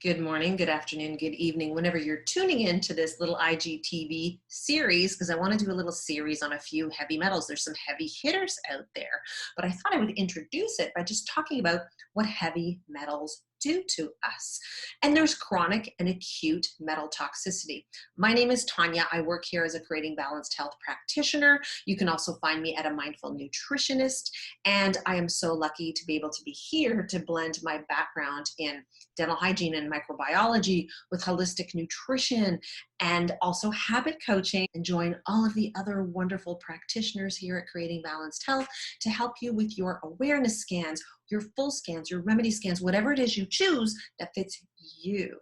Good morning, good afternoon, good evening, whenever you're tuning in to this little IGTV series, because I want to do a little series on a few heavy metals. There's some heavy hitters out there, but I thought I would introduce it by just talking about what heavy metals do to us. And there's chronic and acute metal toxicity. My name is Tanya. I work here as a Creating Balanced Health practitioner. You can also find me at a Mindful Nutritionist, and I am so lucky to be able to be here to blend my background in dental hygiene and microbiology with holistic nutrition and also habit coaching, and join all of the other wonderful practitioners here at Creating Balanced Health to help you with your awareness scans, your full scans, your remedy scans, whatever it is you choose that fits you.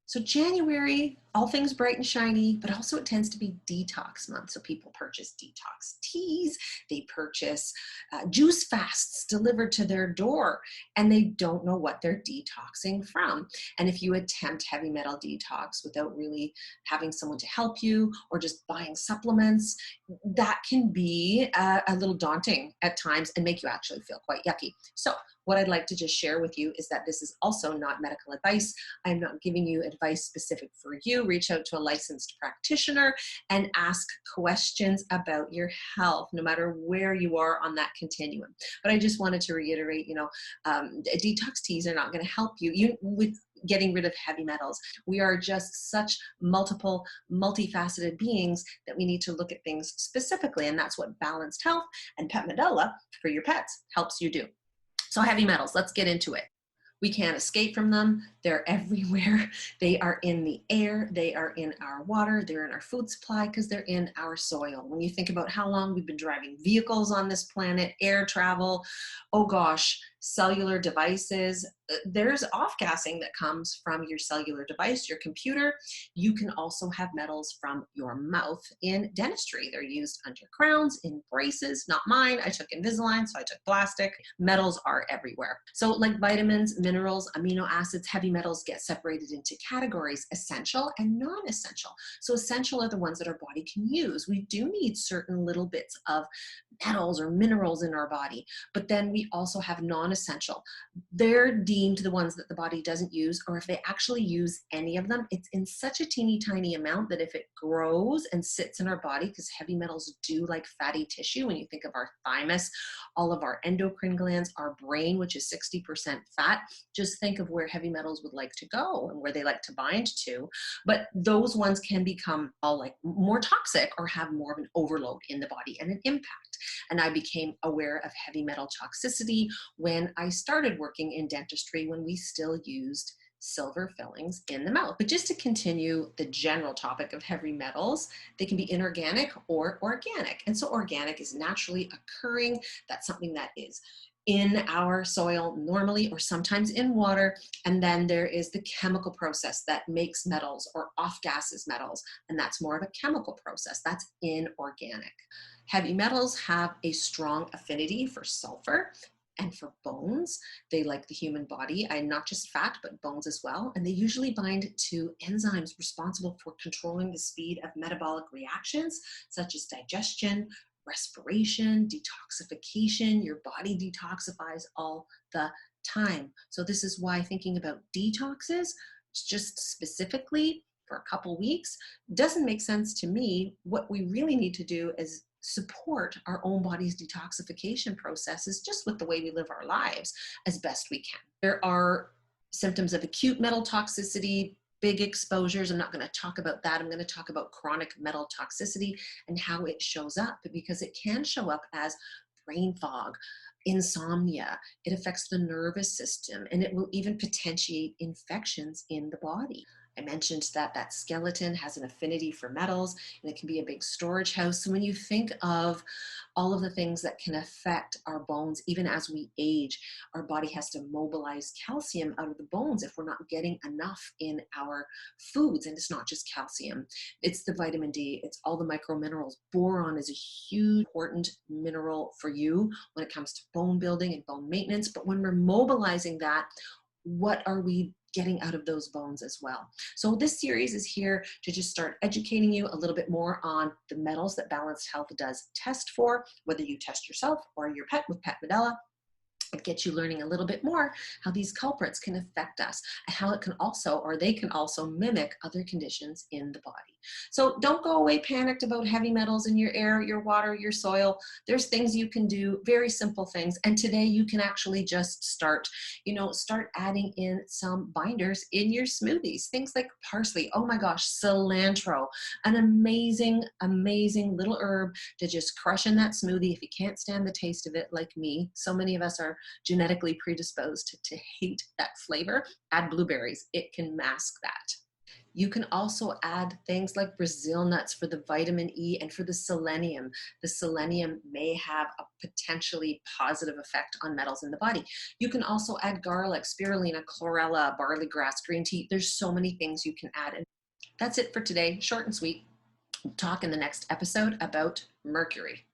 So January, all things bright and shiny, but also it tends to be detox month. So people purchase detox teas, they purchase juice fasts delivered to their door, and they don't know what they're detoxing from. And if you attempt heavy metal detox without really having someone to help you, or just buying supplements, that can be a little daunting at times and make you actually feel quite yucky. So what I'd like to just share with you is that this is also not medical advice. I'm not giving you advice specific for you. Reach out to a licensed practitioner and ask questions about your health, no matter where you are on that continuum. But I just wanted to reiterate, detox teas are not going to help you with getting rid of heavy metals. We are just such multiple, multifaceted beings that we need to look at things specifically. And that's what Balanced Health and Pet Medela for your pets helps you do. So heavy metals, let's get into it. We can't escape from them. They're everywhere. They are in the air. They are in our water. They're in our food supply because they're in our soil. When you think about how long we've been driving vehicles on this planet, air travel, oh gosh, cellular devices, there's off-gassing that comes from your cellular device, your computer. You can also have metals from your mouth in dentistry. They're used under crowns, in braces, not mine. I took Invisalign, so I took plastic. Metals are everywhere. So like vitamins, minerals, amino acids, heavy metals get separated into categories, essential and non-essential. So essential are the ones that our body can use. We do need certain little bits of metals or minerals in our body, but then we also have non-essential. They're deemed the ones that the body doesn't use, or if they actually use any of them, it's in such a teeny tiny amount that if it grows and sits in our body, because heavy metals do like fatty tissue, when you think of our thymus, all of our endocrine glands, our brain, which is 60% fat, just think of where heavy metals would like to go and where they like to bind to. But those ones can become all like more toxic or have more of an overload in the body and an impact. And I became aware of heavy metal toxicity when I started working in dentistry, when we still used silver fillings in the mouth. But just to continue the general topic of heavy metals, they can be inorganic or organic. And so organic is naturally occurring. That's something that is in our soil normally, or sometimes in water. And then there is the chemical process that makes metals or off gases metals. And that's more of a chemical process. That's inorganic. Heavy metals have a strong affinity for sulfur and for bones. They like the human body, and not just fat, but bones as well. And they usually bind to enzymes responsible for controlling the speed of metabolic reactions, such as digestion, respiration, detoxification. Your body detoxifies all the time. So this is why thinking about detoxes, just specifically for a couple weeks, doesn't make sense to me. What we really need to do is support our own body's detoxification processes just with the way we live our lives as best we can. There are symptoms of acute metal toxicity, big exposures. I'm not going to talk about that. I'm going to talk about chronic metal toxicity and how it shows up, because it can show up as brain fog, insomnia. It affects the nervous system, and it will even potentiate infections in the body. I mentioned that skeleton has an affinity for metals, and it can be a big storage house. So when you think of all of the things that can affect our bones, even as we age, our body has to mobilize calcium out of the bones if we're not getting enough in our foods. And it's not just calcium, it's the vitamin D, it's all the microminerals. Boron is a huge, important mineral for you when it comes to bone building and bone maintenance. But when we're mobilizing that, what are we getting out of those bones as well? So this series is here to just start educating you a little bit more on the metals that Balanced Health does test for, whether you test yourself or your pet with Pet Medela. It gets you learning a little bit more how these culprits can affect us and how it can also, or they can also mimic other conditions in the body. So don't go away panicked about heavy metals in your air, your water, your soil. There's things you can do, very simple things. And today you can actually just start adding in some binders in your smoothies. Things like parsley. Oh my gosh, cilantro, an amazing, amazing little herb to just crush in that smoothie. If you can't stand the taste of it like me, so many of us are genetically predisposed to hate that flavor, add blueberries. It can mask that. You can also add things like Brazil nuts for the vitamin E and for the selenium. The selenium may have a potentially positive effect on metals in the body. You can also add garlic, spirulina, chlorella, barley grass, green tea. There's so many things you can add. And that's it for today. Short and sweet. We'll talk in the next episode about mercury.